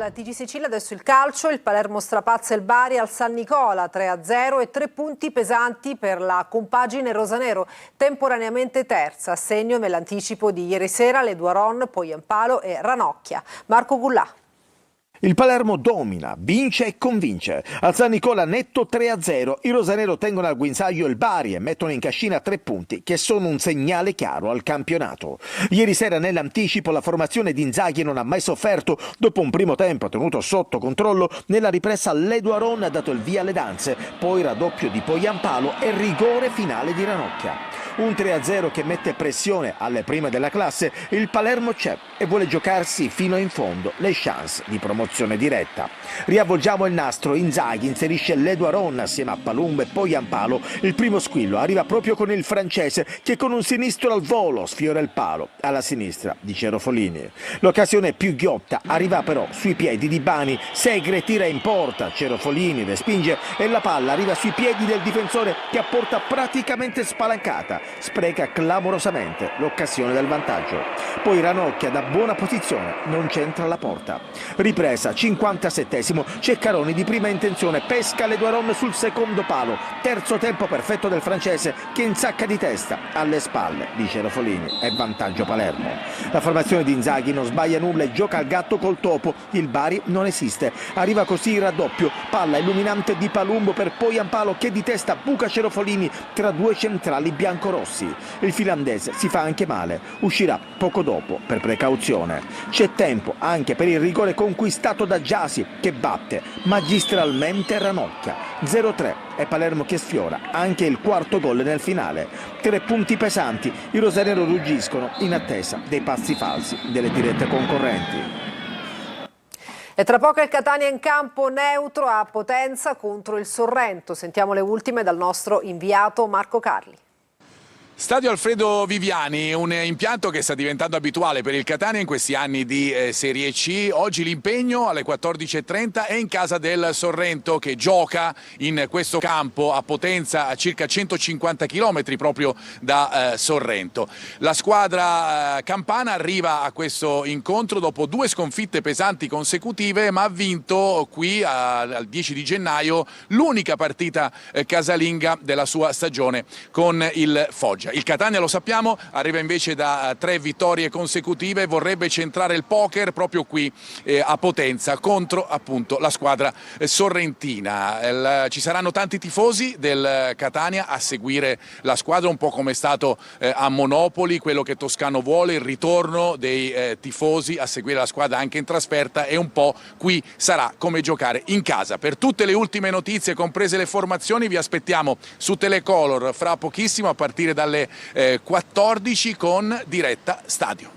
Dal TG Sicilia adesso il calcio, il Palermo strapazza il Bari al San Nicola 3-0 e 3 punti pesanti per la compagine rosanero, temporaneamente terza, a segno nell'anticipo di ieri sera Leduaron, Poyampalo e Ranocchia. Marco Gullà. Il Palermo domina, vince e convince. Al San Nicola netto 3-0. I rosanero tengono al guinzaglio il Bari e mettono in cascina 3 punti, che sono un segnale chiaro al campionato. Ieri sera nell'anticipo la formazione di Inzaghi non ha mai sofferto. Dopo un primo tempo tenuto sotto controllo, nella ripresa Leduaron ha dato il via alle danze, poi raddoppio di Poyampalo e rigore finale di Ranocchia. Un 3-0 che mette pressione alle prime della classe. Il Palermo c'è e vuole giocarsi fino in fondo le chance di promozione diretta. Riavvolgiamo il nastro, Inzaghi inserisce Leduaron assieme a Palumbo e Poyampalo. Il primo squillo arriva proprio con il francese che con un sinistro al volo sfiora il palo alla sinistra di Cerofolini. L'occasione più ghiotta arriva però sui piedi di Bani. Segre tira in porta, Cerofolini respinge e la palla arriva sui piedi del difensore che a porta praticamente spalancata spreca clamorosamente l'occasione del vantaggio. Poi Ranocchia da buona posizione non c'entra la porta. Ripresa 57esimo, Ceccaroni di prima intenzione pesca Leduaron sul secondo palo. Terzo tempo perfetto del francese che insacca di testa alle spalle di Cerofolini e vantaggio Palermo. La formazione di Inzaghi non sbaglia nulla e gioca al gatto col topo. Il Bari non esiste. Arriva così il raddoppio, palla illuminante di Palumbo per Poyampalo che di testa buca Cerofolini tra due centrali biancorossi. Il finlandese si fa anche male, uscirà poco dopo per precauzione. C'è tempo anche per il rigore conquistato da Gyasi che batte magistralmente Ranocchia. 0-3 e Palermo che sfiora anche il quarto gol nel finale. 3 punti pesanti, i rosanero ruggiscono in attesa dei passi falsi delle dirette concorrenti. E tra poco il Catania in campo neutro a Potenza contro il Sorrento. Sentiamo le ultime dal nostro inviato Marco Carli. Stadio Alfredo Viviani, un impianto che sta diventando abituale per il Catania in questi anni di Serie C. Oggi l'impegno alle 14:30 è in casa del Sorrento che gioca in questo campo a Potenza a circa 150 km proprio da Sorrento. La squadra campana arriva a questo incontro dopo 2 sconfitte pesanti consecutive, ma ha vinto qui al 10 di gennaio l'unica partita casalinga della sua stagione con il Foggia. Il Catania, lo sappiamo, arriva invece da 3 vittorie consecutive, vorrebbe centrare il poker proprio qui a Potenza contro appunto la squadra sorrentina. Ci saranno tanti tifosi del Catania a seguire la squadra, un po' come è stato a Monopoli, quello che Toscano vuole, il ritorno dei tifosi a seguire la squadra anche in trasferta, e un po' qui sarà come giocare in casa. Per tutte le ultime notizie, comprese le formazioni, vi aspettiamo su Telecolor fra pochissimo a partire dalle 14 con diretta stadio.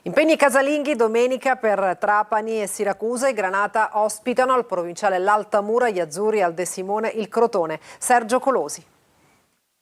Impegni casalinghi domenica per Trapani e Siracusa. I Granata ospitano al provinciale l'Altamura, gli azzurri al De Simone il Crotone. Sergio Colosi.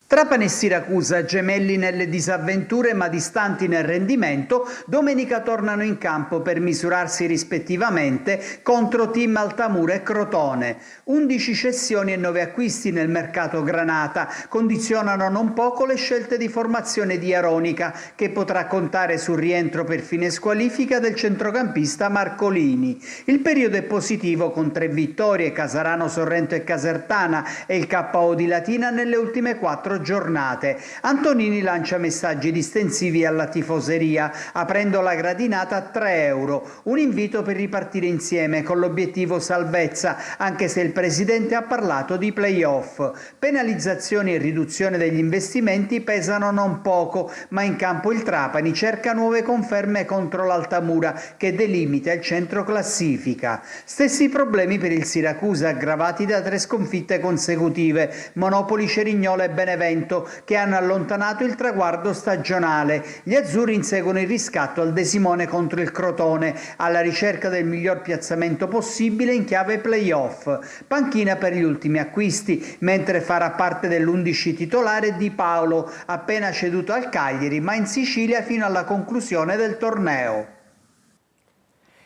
Trapani e Siracusa, gemelli nelle disavventure ma distanti nel rendimento, domenica tornano in campo per misurarsi rispettivamente contro team Altamura e Crotone. 11 cessioni e 9 acquisti nel mercato Granata condizionano non poco le scelte di formazione di Aronica, che potrà contare sul rientro per fine squalifica del centrocampista Marcolini. Il periodo è positivo con 3 vittorie, Casarano, Sorrento e Casertana, e il KO di Latina nelle ultime 4 giornate. Antonini lancia messaggi distensivi alla tifoseria, aprendo la gradinata a 3 euro, un invito per ripartire insieme con l'obiettivo salvezza, anche se il presidente ha parlato di play-off. Penalizzazioni e riduzione degli investimenti pesano non poco, ma in campo il Trapani cerca nuove conferme contro l'Altamura che delimita il centro classifica. Stessi problemi per il Siracusa, aggravati da 3 sconfitte consecutive, Monopoli, Cerignola e Benevento, che hanno allontanato il traguardo stagionale. Gli azzurri inseguono il riscatto al De Simone contro il Crotone, alla ricerca del miglior piazzamento possibile in chiave play-off. Panchina per gli ultimi acquisti, mentre farà parte dell'11 titolare Di Paolo, appena ceduto al Cagliari, ma in Sicilia fino alla conclusione del torneo.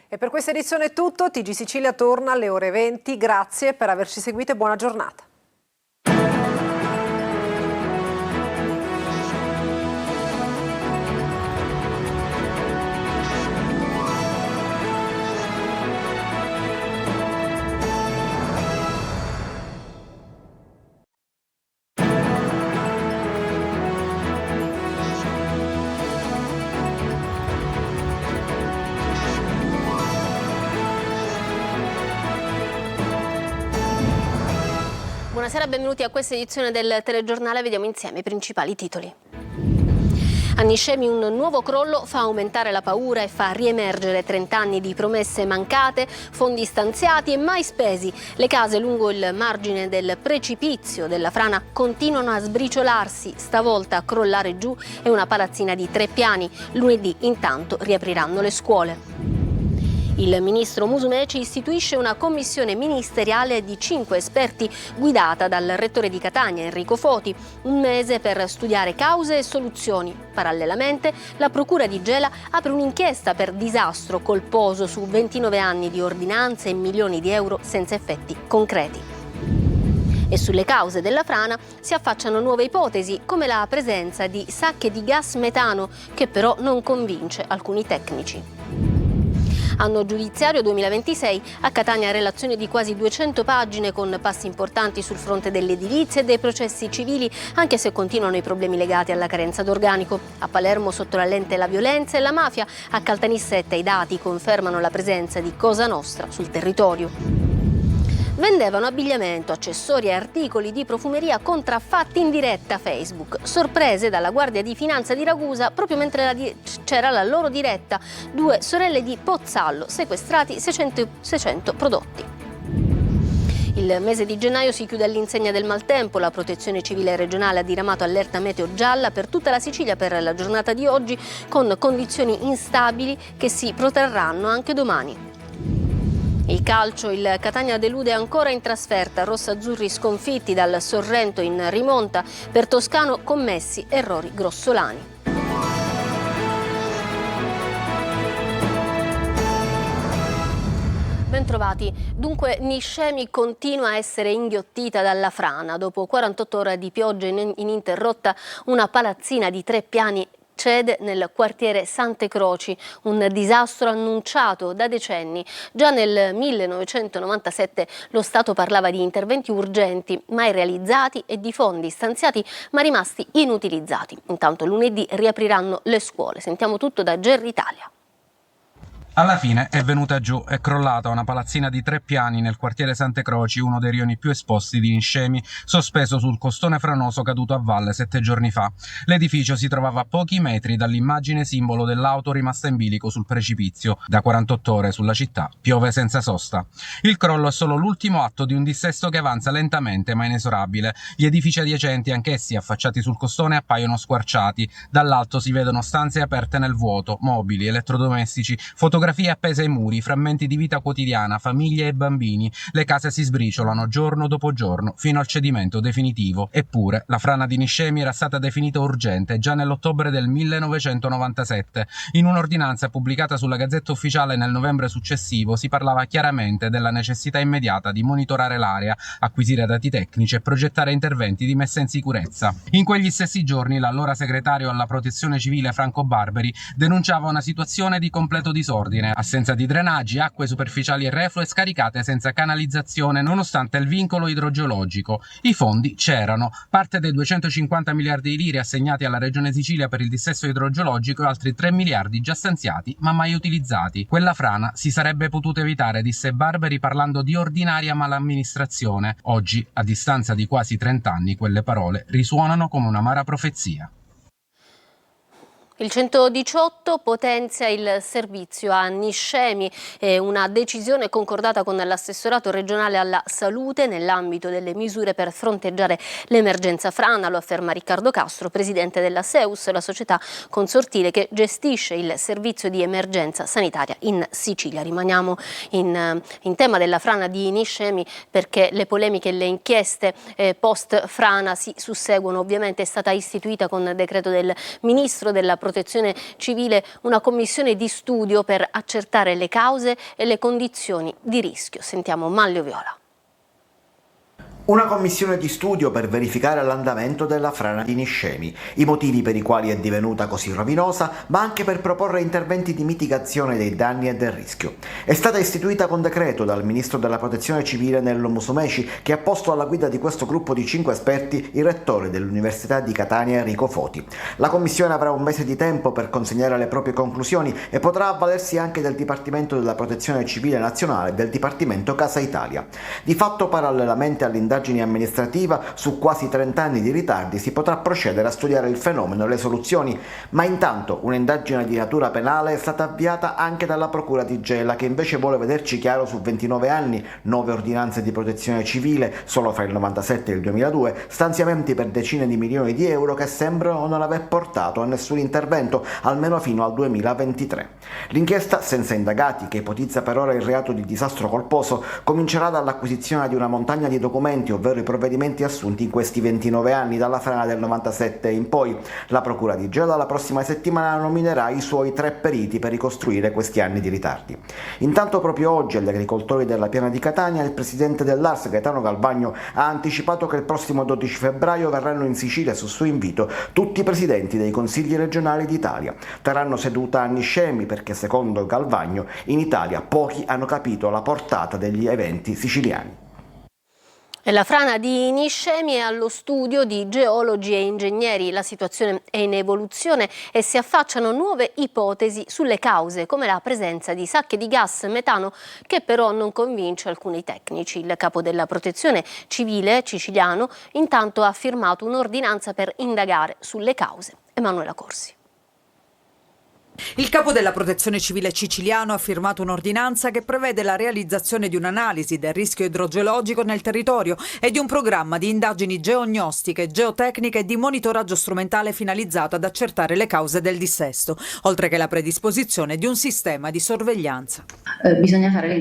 E per questa edizione è tutto. TG Sicilia torna alle ore 20. Grazie per averci seguito e buona giornata. Buonasera, benvenuti a questa edizione del telegiornale. Vediamo insieme i principali titoli. A Niscemi un nuovo crollo fa aumentare la paura e fa riemergere 30 anni di promesse mancate, fondi stanziati e mai spesi. Le case lungo il margine del precipizio della frana continuano a sbriciolarsi, stavolta a crollare giù è una palazzina di 3 piani. Lunedì intanto riapriranno le scuole. Il ministro Musumeci istituisce una commissione ministeriale di 5 esperti guidata dal rettore di Catania, Enrico Foti. Un mese per studiare cause e soluzioni. Parallelamente, la procura di Gela apre un'inchiesta per disastro colposo su 29 anni di ordinanze e milioni di euro senza effetti concreti. E sulle cause della frana si affacciano nuove ipotesi, come la presenza di sacche di gas metano, che però non convince alcuni tecnici. Anno giudiziario 2026, a Catania relazione di quasi 200 pagine con passi importanti sul fronte dell'edilizia e dei processi civili, anche se continuano i problemi legati alla carenza d'organico. A Palermo sotto la lente la violenza e la mafia, a Caltanissetta i dati confermano la presenza di Cosa Nostra sul territorio. Vendevano abbigliamento, accessori e articoli di profumeria contraffatti in diretta a Facebook. Sorprese dalla Guardia di Finanza di Ragusa proprio mentre c'era la loro diretta. 2 sorelle di Pozzallo, sequestrati 600 prodotti. Il mese di gennaio si chiude all'insegna del maltempo. La Protezione Civile regionale ha diramato allerta meteo gialla per tutta la Sicilia per la giornata di oggi, con condizioni instabili che si protrarranno anche domani. Il calcio, il Catania delude ancora in trasferta, rossazzurri sconfitti dal Sorrento in rimonta, per Toscano commessi errori grossolani. Bentrovati. Dunque Niscemi continua a essere inghiottita dalla frana. Dopo 48 ore di pioggia ininterrotta, una palazzina di 3 piani cede nel quartiere Sante Croci, un disastro annunciato da decenni. Già nel 1997 lo Stato parlava di interventi urgenti, mai realizzati, e di fondi stanziati ma rimasti inutilizzati. Intanto lunedì riapriranno le scuole. Sentiamo tutto da Gerri Italia. Alla fine è venuta giù, è crollata una palazzina di 3 piani nel quartiere Sante Croci, uno dei rioni più esposti di Niscemi, sospeso sul costone franoso caduto a valle 7 giorni fa. L'edificio si trovava a pochi metri dall'immagine simbolo dell'auto rimasta in bilico sul precipizio. Da 48 ore sulla città piove senza sosta. Il crollo è solo l'ultimo atto di un dissesto che avanza lentamente ma inesorabile. Gli edifici adiacenti, anch'essi affacciati sul costone, appaiono squarciati. Dall'alto si vedono stanze aperte nel vuoto, mobili, elettrodomestici, fotografie appese ai muri, frammenti di vita quotidiana, famiglie e bambini. Le case si sbriciolano giorno dopo giorno fino al cedimento definitivo. Eppure la frana di Niscemi era stata definita urgente già nell'ottobre del 1997. In un'ordinanza pubblicata sulla Gazzetta Ufficiale nel novembre successivo si parlava chiaramente della necessità immediata di monitorare l'area, acquisire dati tecnici e progettare interventi di messa in sicurezza. In quegli stessi giorni l'allora segretario alla Protezione Civile Franco Barberi denunciava una situazione di completo disordine. Assenza di drenaggi, acque superficiali e reflue scaricate senza canalizzazione nonostante il vincolo idrogeologico. I fondi c'erano, parte dei 250 miliardi di lire assegnati alla Regione Sicilia per il dissesto idrogeologico e altri 3 miliardi già stanziati ma mai utilizzati. Quella frana si sarebbe potuta evitare, disse Barberi parlando di ordinaria malamministrazione. Oggi, a distanza di quasi 30 anni, quelle parole risuonano come un'amara profezia. Il 118 potenzia il servizio a Niscemi, una decisione concordata con l'assessorato regionale alla salute nell'ambito delle misure per fronteggiare l'emergenza frana, lo afferma Riccardo Castro, presidente della SEUS, la società consortile che gestisce il servizio di emergenza sanitaria in Sicilia. Rimaniamo in tema della frana di Niscemi perché le polemiche e le inchieste post frana si susseguono. Ovviamente è stata istituita con decreto del ministro della Protezione Civile una commissione di studio per accertare le cause e le condizioni di rischio. Sentiamo Manlio Viola. Una commissione di studio per verificare l'andamento della frana di Niscemi, i motivi per i quali è divenuta così rovinosa, ma anche per proporre interventi di mitigazione dei danni e del rischio. È stata istituita con decreto dal ministro della Protezione Civile Nello Musumeci, che ha posto alla guida di questo gruppo di 5 esperti il rettore dell'Università di Catania Enrico Foti. La commissione avrà un mese di tempo per consegnare le proprie conclusioni e potrà avvalersi anche del Dipartimento della Protezione Civile Nazionale e del Dipartimento Casa Italia. Di fatto, parallelamente all'indagine un'indagine amministrativa su quasi 30 anni di ritardi, si potrà procedere a studiare il fenomeno e le soluzioni, ma intanto un'indagine di natura penale è stata avviata anche dalla Procura di Gela, che invece vuole vederci chiaro su 29 anni, 9 ordinanze di protezione civile solo fra il 97 e il 2002, stanziamenti per decine di milioni di euro che sembrano non aver portato a nessun intervento, almeno fino al 2023. L'inchiesta senza indagati, che ipotizza per ora il reato di disastro colposo, comincerà dall'acquisizione di una montagna di documenti, ovvero i provvedimenti assunti in questi 29 anni dalla frana del 97 in poi. La Procura di Gela la prossima settimana nominerà i suoi 3 periti per ricostruire questi anni di ritardi. Intanto proprio oggi agli agricoltori della Piana di Catania il presidente dell'ARS Gaetano Galvagno ha anticipato che il prossimo 12 febbraio verranno in Sicilia su suo invito tutti i presidenti dei consigli regionali d'Italia. Terranno seduta a Niscemi perché secondo Galvagno in Italia pochi hanno capito la portata degli eventi siciliani. E la frana di Niscemi è allo studio di geologi e ingegneri. La situazione è in evoluzione e si affacciano nuove ipotesi sulle cause, come la presenza di sacche di gas metano, che però non convince alcuni tecnici. Il capo della Protezione Civile siciliano intanto ha firmato un'ordinanza per indagare sulle cause. Emanuela Corsi. Il capo della Protezione Civile siciliano ha firmato un'ordinanza che prevede la realizzazione di un'analisi del rischio idrogeologico nel territorio e di un programma di indagini geognostiche, geotecniche e di monitoraggio strumentale finalizzato ad accertare le cause del dissesto, oltre che la predisposizione di un sistema di sorveglianza. Bisogna fare le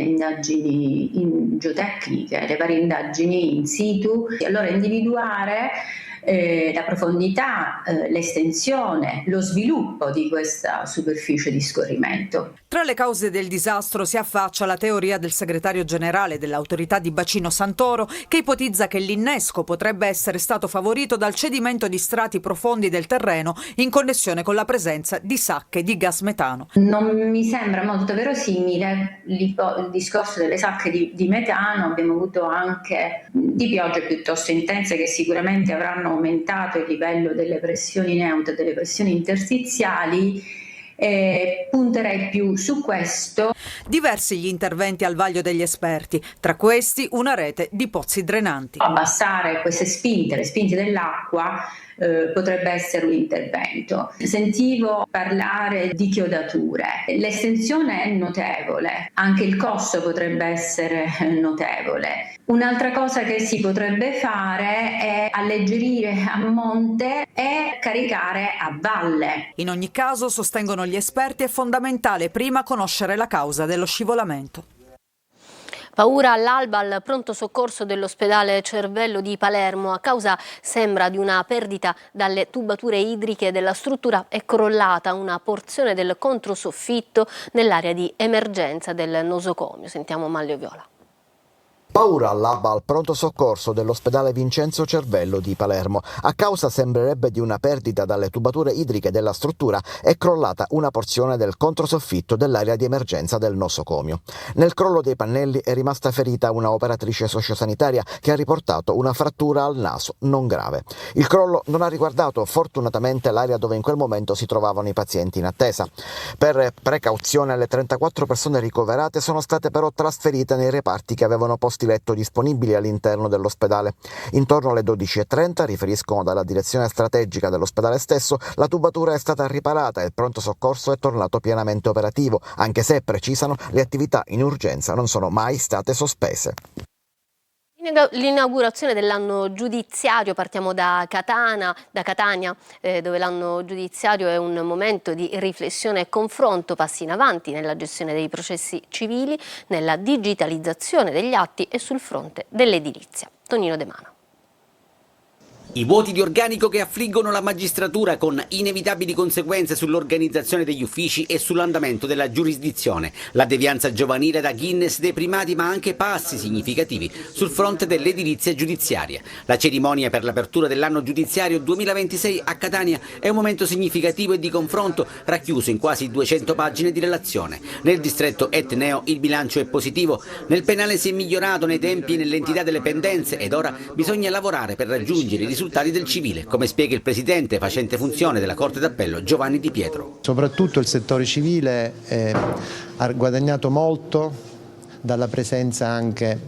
indagini geotecniche, le varie indagini in situ, e allora individuare la profondità, l'estensione, lo sviluppo di questa superficie di scorrimento. Tra le cause del disastro si affaccia la teoria del segretario generale dell'autorità di bacino Santoro, che ipotizza che l'innesco potrebbe essere stato favorito dal cedimento di strati profondi del terreno in connessione con la presenza di sacche di gas metano. Non mi sembra molto verosimile il discorso delle sacche di metano. Abbiamo avuto anche di piogge piuttosto intense che sicuramente avranno aumentato il livello delle pressioni neutre, delle pressioni interstiziali. Punterei più su questo. Diversi gli interventi al vaglio degli esperti, tra questi una rete di pozzi drenanti. Abbassare queste spinte, le spinte dell'acqua, potrebbe essere un intervento. Sentivo parlare di chiodature, l'estensione è notevole, anche il costo potrebbe essere notevole. Un'altra cosa che si potrebbe fare è alleggerire a monte e caricare a valle. In ogni caso, sostengono gli esperti, è fondamentale prima conoscere la causa dello scivolamento. Paura all'alba al pronto soccorso dell'ospedale Cervello di Palermo. A causa, sembra, di una perdita dalle tubature idriche della struttura è crollata una porzione del controsoffitto nell'area di emergenza del nosocomio. Sentiamo Maglio Viola. Paura all'alba al pronto soccorso dell'ospedale Vincenzo Cervello di Palermo. A causa, sembrerebbe, di una perdita dalle tubature idriche della struttura è crollata una porzione del controsoffitto dell'area di emergenza del nosocomio. Nel crollo dei pannelli è rimasta ferita una operatrice sociosanitaria che ha riportato una frattura al naso non grave. Il crollo non ha riguardato fortunatamente l'area dove in quel momento si trovavano i pazienti in attesa. Per precauzione le 34 persone ricoverate sono state però trasferite nei reparti che avevano posti letto disponibili all'interno dell'ospedale. Intorno alle 12:30, riferiscono dalla direzione strategica dell'ospedale stesso, la tubatura è stata riparata e il pronto soccorso è tornato pienamente operativo, anche se, precisano, le attività in urgenza non sono mai state sospese. L'inaugurazione dell'anno giudiziario, partiamo da Catania, dove l'anno giudiziario è un momento di riflessione e confronto, passi in avanti nella gestione dei processi civili, nella digitalizzazione degli atti e sul fronte dell'edilizia. Tonino De Mano. I vuoti di organico che affliggono la magistratura, con inevitabili conseguenze sull'organizzazione degli uffici e sull'andamento della giurisdizione. La devianza giovanile da Guinness dei primati, ma anche passi significativi sul fronte dell'edilizia giudiziaria. La cerimonia per l'apertura dell'anno giudiziario 2026 a Catania è un momento significativo e di confronto, racchiuso in quasi 200 pagine di relazione. Nel distretto etneo il bilancio è positivo, nel penale si è migliorato nei tempi e nell'entità delle pendenze ed ora bisogna lavorare per raggiungere i risultati del civile, come spiega il presidente facente funzione della Corte d'Appello Giovanni Di Pietro. Soprattutto il settore civile ha guadagnato molto dalla presenza anche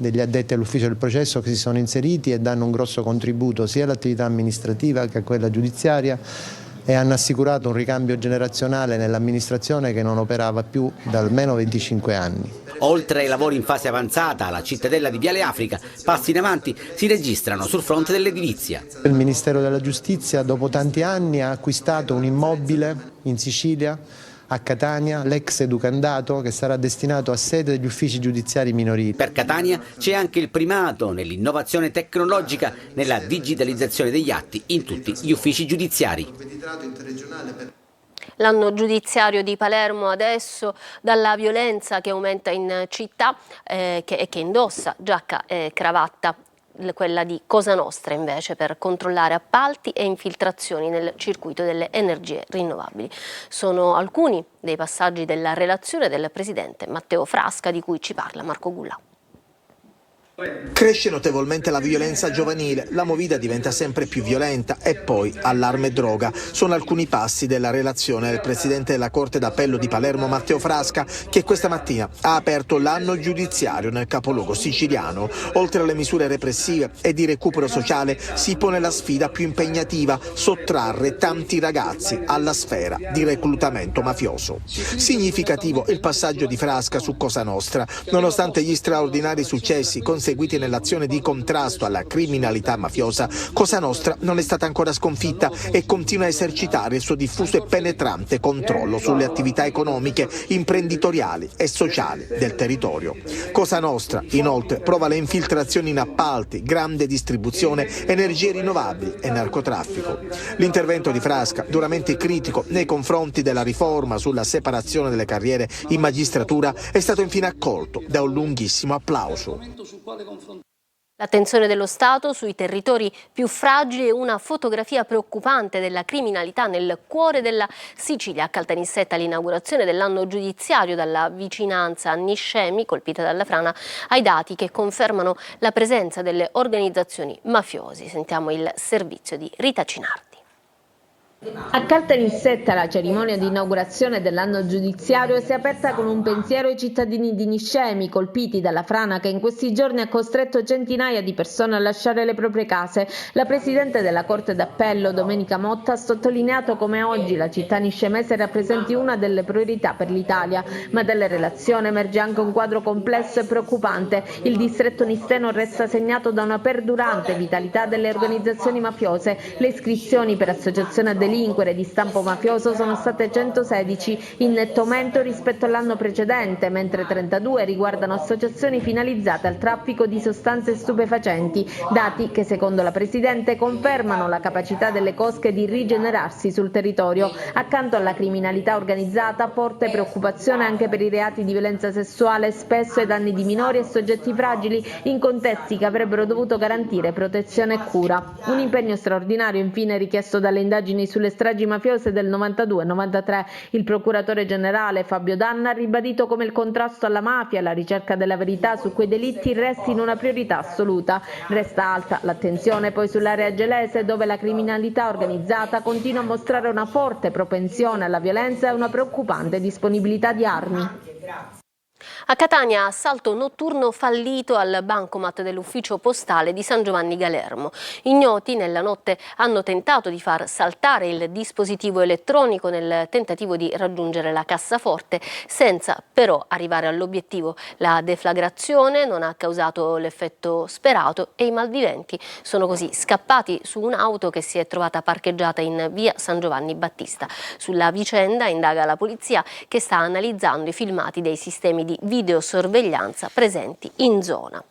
degli addetti all'ufficio del processo che si sono inseriti e danno un grosso contributo sia all'attività amministrativa che a quella giudiziaria e hanno assicurato un ricambio generazionale nell'amministrazione che non operava più da almeno 25 anni. Oltre ai lavori in fase avanzata, alla cittadella di Viale Africa, passi in avanti si registrano sul fronte dell'edilizia. Il Ministero della Giustizia dopo tanti anni ha acquistato un immobile in Sicilia, a Catania, l'ex Educandato, che sarà destinato a sede degli uffici giudiziari minorili. Per Catania c'è anche il primato nell'innovazione tecnologica, nella digitalizzazione degli atti in tutti gli uffici giudiziari. L'anno giudiziario di Palermo adesso, dalla violenza che aumenta in città che indossa giacca e cravatta, quella di Cosa Nostra invece per controllare appalti e infiltrazioni nel circuito delle energie rinnovabili. Sono alcuni dei passaggi della relazione del presidente Matteo Frasca di cui ci parla Marco Gullà. Cresce notevolmente la violenza giovanile, la movida diventa sempre più violenta e poi allarme e droga. Sono alcuni passi della relazione del presidente della Corte d'Appello di Palermo Matteo Frasca, che questa mattina ha aperto l'anno giudiziario nel capoluogo siciliano. Oltre alle misure repressive e di recupero sociale si pone la sfida più impegnativa: sottrarre tanti ragazzi alla sfera di reclutamento mafioso. Significativo il passaggio di Frasca su Cosa Nostra. Nonostante gli straordinari successi conseguiti nell'azione di contrasto alla criminalità mafiosa, Cosa Nostra non è stata ancora sconfitta e continua a esercitare il suo diffuso e penetrante controllo sulle attività economiche, imprenditoriali e sociali del territorio. Cosa Nostra, inoltre, prova le infiltrazioni in appalti, grande distribuzione, energie rinnovabili e narcotraffico. L'intervento di Frasca, duramente critico nei confronti della riforma sulla separazione delle carriere in magistratura, è stato infine accolto da un lunghissimo applauso. L'attenzione dello Stato sui territori più fragili e una fotografia preoccupante della criminalità nel cuore della Sicilia. A Caltanissetta l'inaugurazione dell'anno giudiziario, dalla vicinanza a Niscemi, colpita dalla frana, ai dati che confermano la presenza delle organizzazioni mafiosi. Sentiamo il servizio di Rita Cinardi. A Caltanissetta la cerimonia di inaugurazione dell'anno giudiziario si è aperta con un pensiero ai cittadini di Niscemi colpiti dalla frana che in questi giorni ha costretto centinaia di persone a lasciare le proprie case. La Presidente della Corte d'Appello, Domenica Motta, ha sottolineato come oggi la città niscemese rappresenti una delle priorità per l'Italia, ma dalle relazioni emerge anche un quadro complesso e preoccupante. Il distretto nisteno resta segnato da una perdurante vitalità delle organizzazioni mafiose. Le iscrizioni per associazione a delinquere di stampo mafioso sono state 116, in netto aumento rispetto all'anno precedente, mentre 32 riguardano associazioni finalizzate al traffico di sostanze stupefacenti, dati che secondo la Presidente confermano la capacità delle cosche di rigenerarsi sul territorio. Accanto alla criminalità organizzata, forte preoccupazione anche per i reati di violenza sessuale, spesso ai danni di minori e soggetti fragili, in contesti che avrebbero dovuto garantire protezione e cura. Un impegno straordinario infine richiesto dalle indagini sulle stragi mafiose del 92-93. Il procuratore generale Fabio Danna ha ribadito come il contrasto alla mafia e la ricerca della verità su quei delitti restino una priorità assoluta. Resta alta l'attenzione poi sull'area gelese, dove la criminalità organizzata continua a mostrare una forte propensione alla violenza e una preoccupante disponibilità di armi. A Catania, assalto notturno fallito al bancomat dell'ufficio postale di San Giovanni Galermo. Ignoti nella notte hanno tentato di far saltare il dispositivo elettronico nel tentativo di raggiungere la cassaforte, senza però arrivare all'obiettivo. La deflagrazione non ha causato l'effetto sperato e i malviventi sono così scappati su un'auto che si è trovata parcheggiata in via San Giovanni Battista. Sulla vicenda indaga la polizia, che sta analizzando i filmati dei sistemi di videosorveglianza presenti in zona.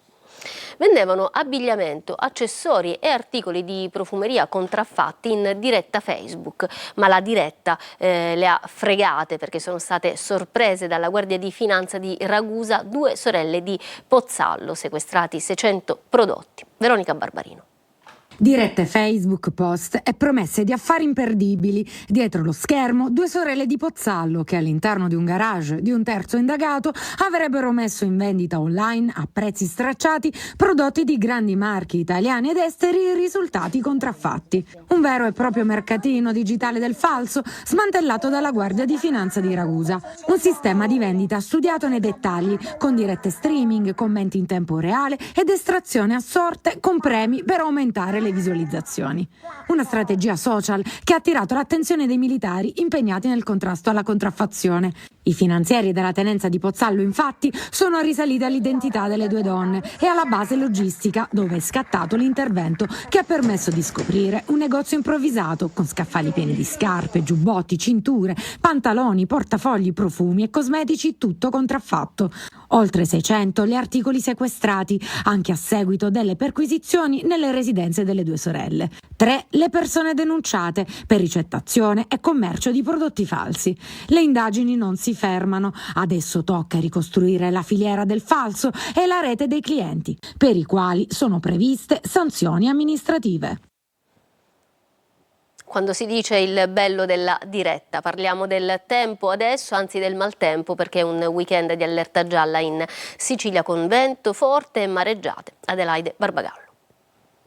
Vendevano abbigliamento, accessori e articoli di profumeria contraffatti in diretta Facebook, ma la diretta le ha fregate perché sono state sorprese dalla Guardia di Finanza di Ragusa 2 sorelle di Pozzallo, sequestrati 600 prodotti. Veronica Barbarino. Dirette Facebook, post e promesse di affari imperdibili. Dietro lo schermo, due sorelle di Pozzallo che all'interno di un garage di un terzo indagato avrebbero messo in vendita online a prezzi stracciati prodotti di grandi marchi italiani ed esteri risultati contraffatti. Un vero e proprio mercatino digitale del falso smantellato dalla Guardia di Finanza di Ragusa. Un sistema di vendita studiato nei dettagli, con dirette streaming, commenti in tempo reale ed estrazione a sorte con premi per aumentare le visualizzazioni. Una strategia social che ha attirato l'attenzione dei militari impegnati nel contrasto alla contraffazione. I finanzieri della tenenza di Pozzallo, infatti, sono risaliti all'identità delle due donne e alla base logistica, dove è scattato l'intervento che ha permesso di scoprire un negozio improvvisato con scaffali pieni di scarpe, giubbotti, cinture, pantaloni, portafogli, profumi e cosmetici, tutto contraffatto. Oltre 600 gli articoli sequestrati, anche a seguito delle perquisizioni nelle residenze delle due sorelle. 3 le persone denunciate per ricettazione e commercio di prodotti falsi. Le indagini non si fermano. Adesso tocca ricostruire la filiera del falso e la rete dei clienti, per i quali sono previste sanzioni amministrative. Quando si dice il bello della diretta, parliamo del tempo adesso, anzi del maltempo, perché è un weekend di allerta gialla in Sicilia con vento forte e mareggiate. Adelaide Barbagallo.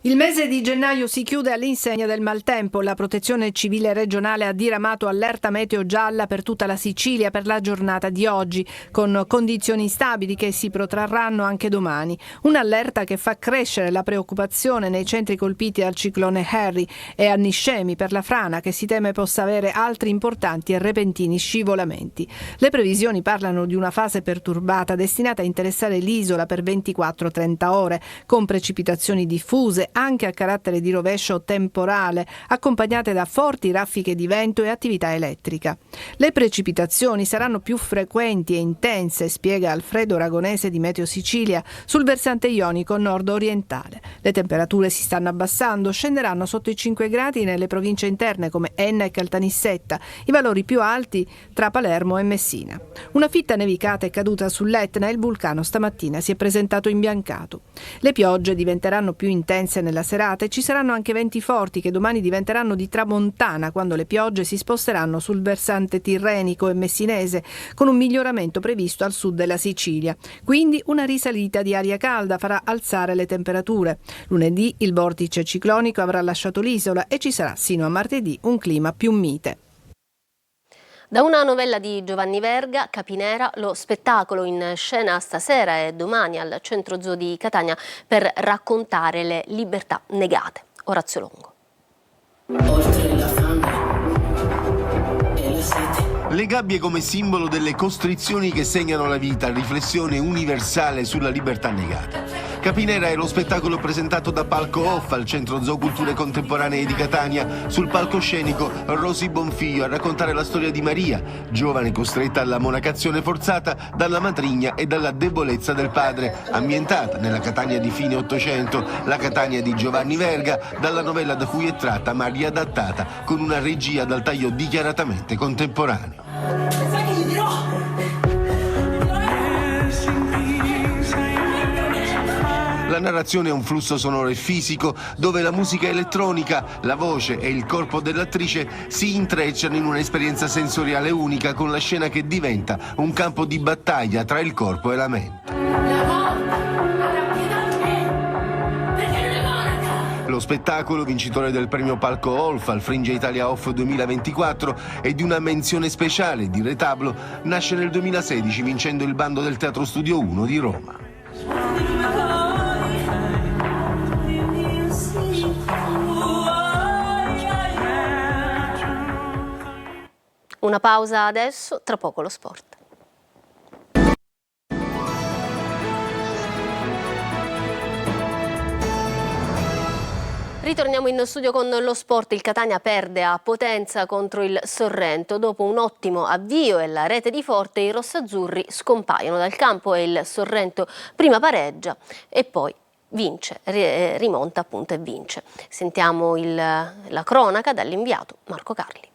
Il mese di gennaio si chiude all'insegna del maltempo. La Protezione Civile regionale ha diramato allerta meteo gialla per tutta la Sicilia per la giornata di oggi, con condizioni instabili che si protrarranno anche domani. Un'allerta che fa crescere la preoccupazione nei centri colpiti dal ciclone Harry e a Niscemi per la frana, che si teme possa avere altri importanti e repentini scivolamenti. Le previsioni parlano di una fase perturbata destinata a interessare l'isola per 24-30 ore, con precipitazioni diffuse anche a carattere di rovescio temporale, accompagnate da forti raffiche di vento e attività elettrica. Le precipitazioni saranno più frequenti e intense, spiega Alfredo Ragonese di Meteo Sicilia, sul versante ionico nord-orientale. Le temperature si stanno abbassando, scenderanno sotto i 5 gradi nelle province interne come Enna e Caltanissetta, i valori più alti tra Palermo e Messina. Una fitta nevicata è caduta sull'Etna e il vulcano stamattina si è presentato imbiancato. Le piogge diventeranno più intense nella serata e ci saranno anche venti forti che domani diventeranno di tramontana quando le piogge si sposteranno sul versante tirrenico e messinese, con un miglioramento previsto al sud della Sicilia. Quindi una risalita di aria calda farà alzare le temperature. Lunedì il vortice ciclonico avrà lasciato l'isola e ci sarà sino a martedì un clima più mite. Da una novella di Giovanni Verga, Capinera, lo spettacolo in scena stasera e domani al Centro Zoo di Catania per raccontare le libertà negate. Orazio Longo. Oltre la fame e la sete. Le gabbie come simbolo delle costrizioni che segnano la vita, riflessione universale sulla libertà negata. Capinera è lo spettacolo presentato da Palco Off al Centro Zoo Culture Contemporanee di Catania. Sul palcoscenico Rosy Bonfiglio a raccontare la storia di Maria, giovane costretta alla monacazione forzata dalla matrigna e dalla debolezza del padre, ambientata nella Catania di fine Ottocento, la Catania di Giovanni Verga, dalla novella da cui è tratta ma riadattata con una regia dal taglio dichiaratamente contemporaneo. La narrazione è un flusso sonoro e fisico dove la musica elettronica, la voce e il corpo dell'attrice si intrecciano in un'esperienza sensoriale unica con la scena che diventa un campo di battaglia tra il corpo e la mente. Lo spettacolo, vincitore del premio Palco Olf al Fringe Italia Off 2024 e di una menzione speciale di retablo, nasce nel 2016 vincendo il bando del Teatro Studio 1 di Roma. Una pausa adesso, tra poco lo sport. Ritorniamo in studio con lo sport. Il Catania perde a Potenza contro il Sorrento. Dopo un ottimo avvio e la rete di Forte, i rossazzurri scompaiono dal campo e il Sorrento prima pareggia e poi vince, rimonta appunto e vince. Sentiamo la cronaca dall'inviato Marco Carli.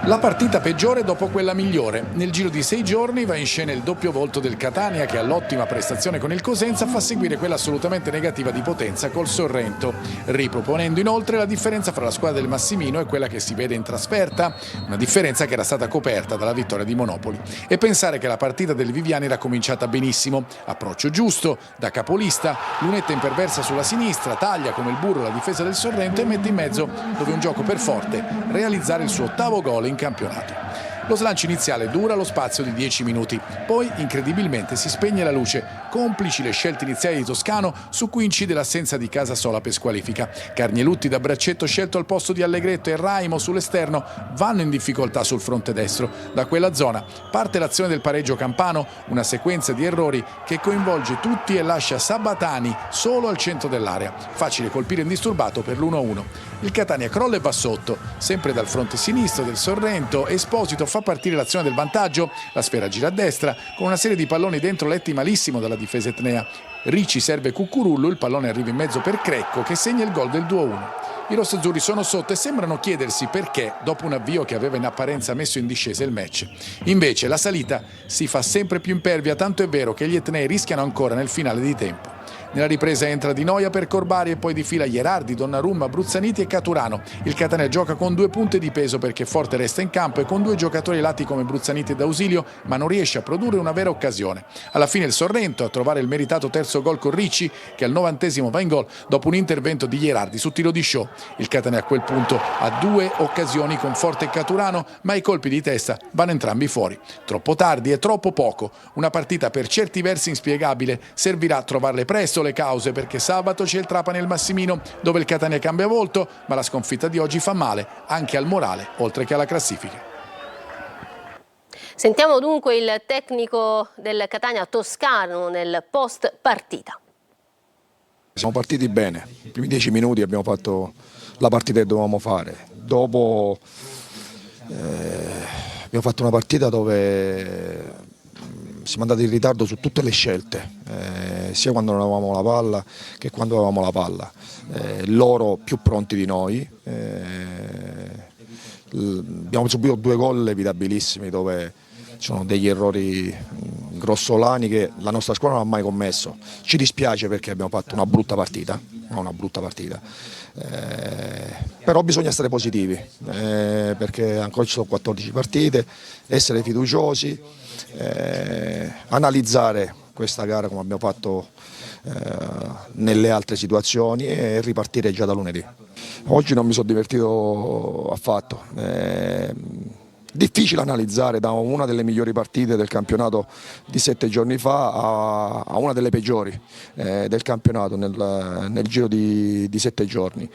La partita peggiore dopo quella migliore. Nel giro di 6 giorni va in scena il doppio volto del Catania che all'ottima prestazione con il Cosenza fa seguire quella assolutamente negativa di Potenza col Sorrento, riproponendo inoltre la differenza fra la squadra del Massimino e quella che si vede in trasferta, una differenza che era stata coperta dalla vittoria di Monopoli. E pensare che la partita del Viviani era cominciata benissimo, approccio giusto, da capolista, lunetta imperversa sulla sinistra, taglia come il burro la difesa del Sorrento e mette in mezzo, dove un gioco per forte, realizzare il suo 8º gol in campionato. Lo slancio iniziale dura lo spazio di 10 minuti, poi incredibilmente si spegne la luce, complici le scelte iniziali di Toscano su cui incide l'assenza di Casasola per squalifica. Carnielutti da braccetto scelto al posto di Allegretto e Raimo sull'esterno vanno in difficoltà sul fronte destro. Da quella zona parte l'azione del pareggio campano, una sequenza di errori che coinvolge tutti e lascia Sabatani solo al centro dell'area. Facile colpire indisturbato per l'1-1. Il Catania crolla e va sotto, sempre dal fronte sinistro del Sorrento. Esposito fa partire l'azione del vantaggio, la sfera gira a destra con una serie di palloni dentro letti malissimo dalla difesa etnea. Ricci serve Cucurullo, il pallone arriva in mezzo per Crecco che segna il gol del 2-1. I rossazzurri sono sotto e sembrano chiedersi perché, dopo un avvio che aveva in apparenza messo in discesa il match. Invece la salita si fa sempre più impervia, tanto è vero che gli etnei rischiano ancora nel finale di tempo. Nella ripresa entra Di Noia per Corbari e poi difila Gherardi, Donnarumma, Bruzzaniti e Caturano. Il Catania gioca con 2 punte di peso perché Forte resta in campo e con 2 giocatori ai lati come Bruzzaniti ed Ausilio, ma non riesce a produrre una vera occasione. Alla fine il Sorrento a trovare il meritato terzo gol con Ricci, che al 90° va in gol dopo un intervento di Gherardi su tiro di Shaw. Il Catania a quel punto ha 2 occasioni con Forte e Caturano, ma i colpi di testa vanno entrambi fuori. Troppo tardi e troppo poco. Una partita per certi versi inspiegabile. Servirà a trovarle presto le cause, perché sabato c'è il Trapani e il Massimino dove il Catania cambia volto, ma la sconfitta di oggi fa male anche al morale oltre che alla classifica. Sentiamo dunque il tecnico del Catania Toscano nel post partita. Siamo partiti bene, i primi 10 minuti abbiamo fatto la partita che dovevamo fare, dopo abbiamo fatto una partita dove siamo andati in ritardo su tutte le scelte, sia quando non avevamo la palla che quando avevamo la palla. Loro più pronti di noi, abbiamo subito 2 gol evitabilissimi dove ci sono degli errori grossolani che la nostra squadra non ha mai commesso. Ci dispiace perché abbiamo fatto una brutta partita, però bisogna essere positivi, perché ancora ci sono 14 partite, essere fiduciosi, analizzare questa gara come abbiamo fatto nelle altre situazioni e ripartire già da lunedì. Oggi non mi sono divertito affatto. Difficile analizzare da una delle migliori partite del campionato di 7 giorni fa a una delle peggiori del campionato nel giro di 7 giorni.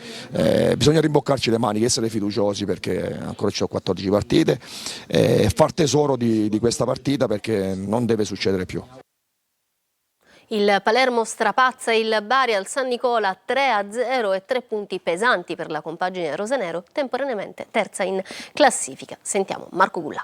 Bisogna rimboccarci le maniche, essere fiduciosi perché ancora ci sono 14 partite e far tesoro di questa partita perché non deve succedere più. Il Palermo strapazza il Bari al San Nicola 3-0 e 3 punti pesanti per la compagine rosanero, temporaneamente terza in classifica. Sentiamo Marco Gullà.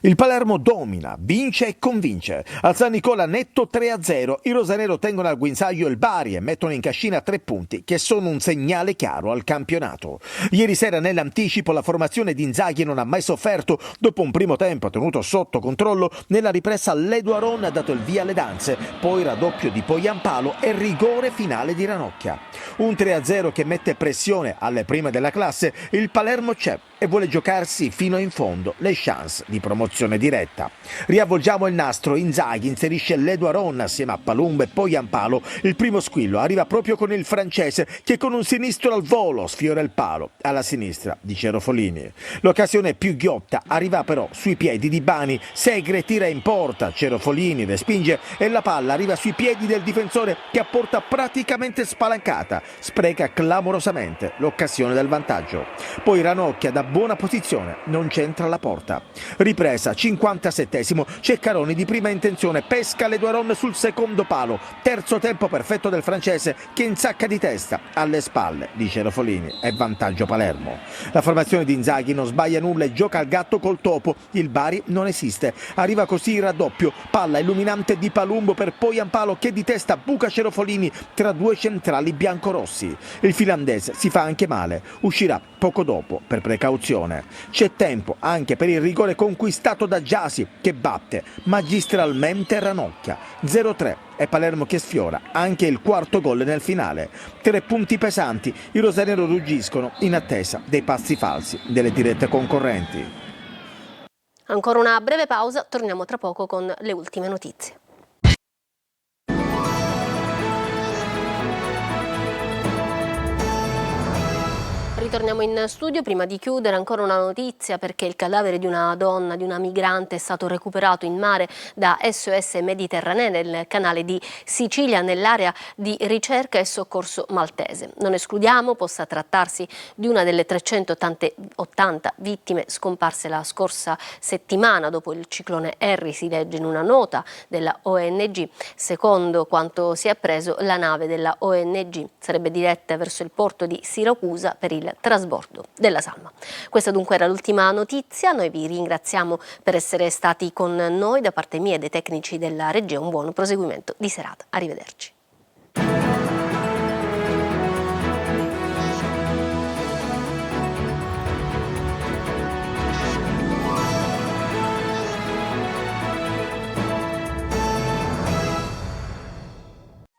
Il Palermo domina, vince e convince. Al San Nicola netto 3-0, i rosanero tengono al guinzaglio il Bari e mettono in cascina 3 punti che sono un segnale chiaro al campionato. Ieri sera nell'anticipo la formazione di Inzaghi non ha mai sofferto. Dopo un primo tempo tenuto sotto controllo, nella ripresa Ledo Aron ha dato il via alle danze, poi raddoppio di Poyampalo e rigore finale di Ranocchia. Un 3-0 che mette pressione alle prime della classe. Il Palermo c'è e vuole giocarsi fino in fondo le chance di promozione diretta. Riavvolgiamo il nastro, Inzaghi inserisce Ledo Aron assieme a Palumbo e Poyampalo. Il primo squillo arriva proprio con il francese che con un sinistro al volo sfiora il palo alla sinistra di Cerofolini. L'occasione più ghiotta arriva però sui piedi di Bani, Segre tira in porta, Cerofolini respinge e la palla arriva sui piedi del difensore che a porta praticamente spalancata spreca clamorosamente l'occasione del vantaggio. Poi Ranocchia da buona posizione non c'entra la porta. Ripresa 57esimo, Ceccaroni di prima intenzione pesca Ledo Aron sul secondo palo. Terzo tempo perfetto del francese che insacca di testa alle spalle di Cerofolini e vantaggio Palermo. La formazione di Inzaghi non sbaglia nulla e gioca al gatto col topo. Il Bari non esiste. Arriva così il raddoppio, palla illuminante di Palumbo per Poyampalo che di testa buca Cerofolini tra 2 centrali biancorossi. Il finlandese si fa anche male, uscirà poco dopo per precauzione. C'è tempo anche per il rigore conquistato da Gyasi che batte magistralmente Ranocchia. 0-3 e Palermo che sfiora anche il quarto gol nel finale. 3 punti pesanti, i rosanero ruggiscono in attesa dei passi falsi delle dirette concorrenti. Ancora una breve pausa, torniamo tra poco con le ultime notizie. Ritorniamo in studio. Prima di chiudere ancora una notizia, perché il cadavere di una donna, di una migrante, è stato recuperato in mare da SOS Mediterranee nel canale di Sicilia, nell'area di ricerca e soccorso maltese. Non escludiamo possa trattarsi di una delle 380 vittime scomparse la scorsa settimana dopo il ciclone Harry, si legge in una nota della ONG. Secondo quanto si è appreso, la nave della ONG sarebbe diretta verso il porto di Siracusa per il trasbordo della salma. Questa dunque era l'ultima notizia. Noi vi ringraziamo per essere stati con noi. Da parte mia e dei tecnici della regia un buon proseguimento di serata. Arrivederci.